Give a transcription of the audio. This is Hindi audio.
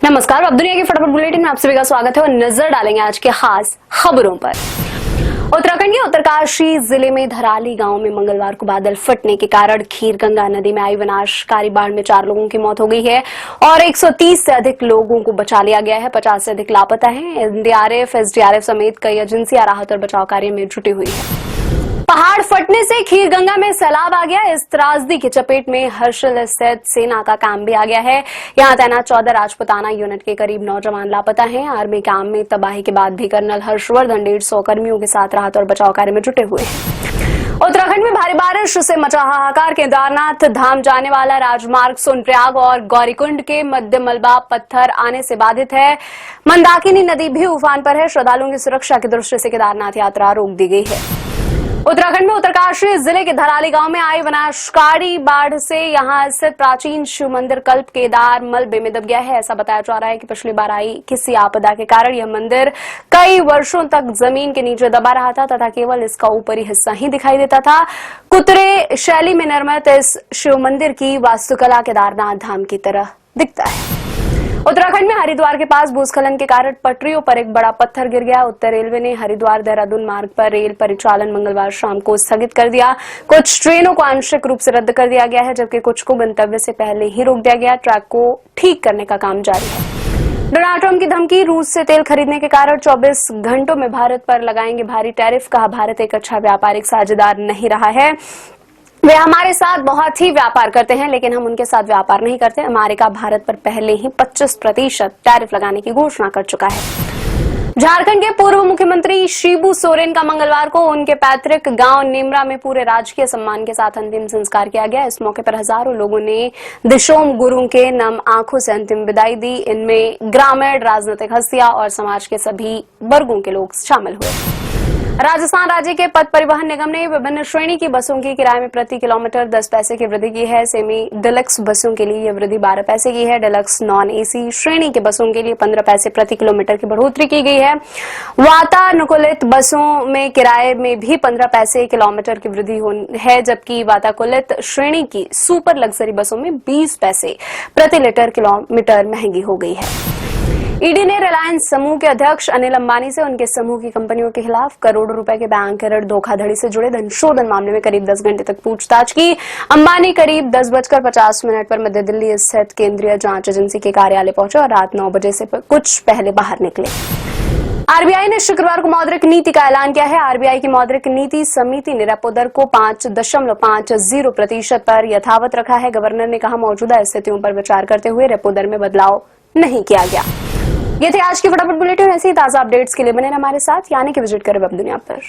नमस्कार, अब दुनिया के फटाफट बुलेटिन में आप सभी का स्वागत है और नजर डालेंगे आज के खास खबरों पर। उत्तराखंड के उत्तरकाशी जिले में धराली गांव में मंगलवार को बादल फटने के कारण खीरगंगा नदी में आई विनाशकारी बाढ़ में 4 लोगों की मौत हो गई है और 130 से अधिक लोगों को बचा लिया गया है। 50 से अधिक लापता हैं। एनडीआरएफ, एसडीआरएफ समेत कई एजेंसियां राहत और बचाव कार्य में जुटी हुई है। पहाड़ फटने से खीरगंगा में सैलाब आ गया। इस त्रासदी की चपेट में हर्षल स्थित सेना का कैंप भी आ गया है। यहां तैनात 14 राजपुताना यूनिट के करीब 9 जवान लापता हैं। आर्मी कैंप में तबाही के बाद भी कर्नल हर्षवर्धन 150 कर्मियों के साथ राहत और बचाव कार्य में जुटे हुए हैं। उत्तराखंड में भारी बारिश से मचा हाहाकार। केदारनाथ धाम जाने वाला राजमार्ग सोनप्रयाग और गौरीकुंड के मध्य मलबा पत्थर आने से बाधित है। मंदाकिनी नदी भी उफान पर है। श्रद्धालुओं की सुरक्षा की दृष्टि से केदारनाथ यात्रा रोक दी गई है। उत्तराखंड में उत्तरकाशी जिले के धराली गांव में आई विनाशकारी बाढ़ से यहां स्थित प्राचीन शिव मंदिर कल्प केदार मलबे में दब गया है। ऐसा बताया जा रहा है कि पिछली बार आई किसी आपदा के कारण यह मंदिर कई वर्षों तक जमीन के नीचे दबा रहा था तथा केवल इसका ऊपरी हिस्सा ही दिखाई देता था। कुतरे शैली में निर्मित इस शिव मंदिर की वास्तुकला केदारनाथ धाम की तरह दिखता है। उत्तराखंड में हरिद्वार के पास भूस्खलन के कारण पटरियों पर एक बड़ा पत्थर गिर गया। उत्तर रेलवे ने हरिद्वार देहरादून मार्ग पर रेल परिचालन मंगलवार शाम को स्थगित कर दिया। कुछ ट्रेनों को आंशिक रूप से रद्द कर दिया गया है, जबकि कुछ को गंतव्य से पहले ही रोक दिया गया। ट्रैक को ठीक करने का काम जारी है। डोनाल्ड ट्रंप की धमकी। रूस से तेल खरीदने के कारण 24 घंटों में भारत पर लगाएंगे भारी टैरिफ। कहा, भारत एक अच्छा व्यापारिक साझेदार नहीं रहा है। वे हमारे साथ बहुत ही व्यापार करते हैं, लेकिन हम उनके साथ व्यापार नहीं करते। अमेरिका भारत पर पहले ही 25% टैरिफ लगाने की घोषणा कर चुका है। झारखंड के पूर्व मुख्यमंत्री शिबू सोरेन का मंगलवार को उनके पैतृक गांव नेमरा में पूरे राजकीय सम्मान के साथ अंतिम संस्कार किया गया। इस मौके पर हजारों लोगों ने दिशोम गुरु के नम आंखों से अंतिम विदाई दी। इनमें ग्रामीण, राजनीतिक हस्तियां और समाज के सभी वर्गों के लोग शामिल हुए। राजस्थान राज्य के पथ परिवहन निगम ने विभिन्न श्रेणी की बसों की किराए में प्रति किलोमीटर 10 पैसे की वृद्धि की है। सेमी डिलक्स बसों के लिए यह वृद्धि 12 पैसे की है। डिलक्स नॉन एसी श्रेणी के बसों के लिए 15 पैसे प्रति किलोमीटर की बढ़ोतरी की गई है। वातानुकूलित बसों में किराए में भी 15 पैसे किलोमीटर की वृद्धि है, जबकि वातानुकूलित श्रेणी की सुपर लग्जरी बसों में 20 पैसे प्रति लीटर किलोमीटर महंगी हो गई है। ईडी ने रिलायंस समूह के अध्यक्ष अनिल अंबानी से उनके समूह की कंपनियों के खिलाफ करोड़ों रुपए के बैंक ऋण धोखाधड़ी से जुड़े धनशोधन मामले में करीब 10 घंटे तक पूछताछ की। अंबानी करीब 10:50 पर मध्य दिल्ली स्थित केंद्रीय जांच एजेंसी के कार्यालय पहुंचे और रात 9 बजे से कुछ पहले बाहर निकले। आरबीआई ने शुक्रवार को मौद्रिक नीति का ऐलान किया है। आरबीआई की मौद्रिक नीति समिति ने रेपो दर को 5.50% पर यथावत रखा है। गवर्नर ने कहा, मौजूदा स्थितियों पर विचार करते हुए रेपो दर में बदलाव नहीं किया गया। ये थे आज की फटाफट बुलेटिन। ऐसे ही ताजा अपडेट्स के लिए बने हमारे साथ, यानी कि विजिट करें वेब दुनिया पर।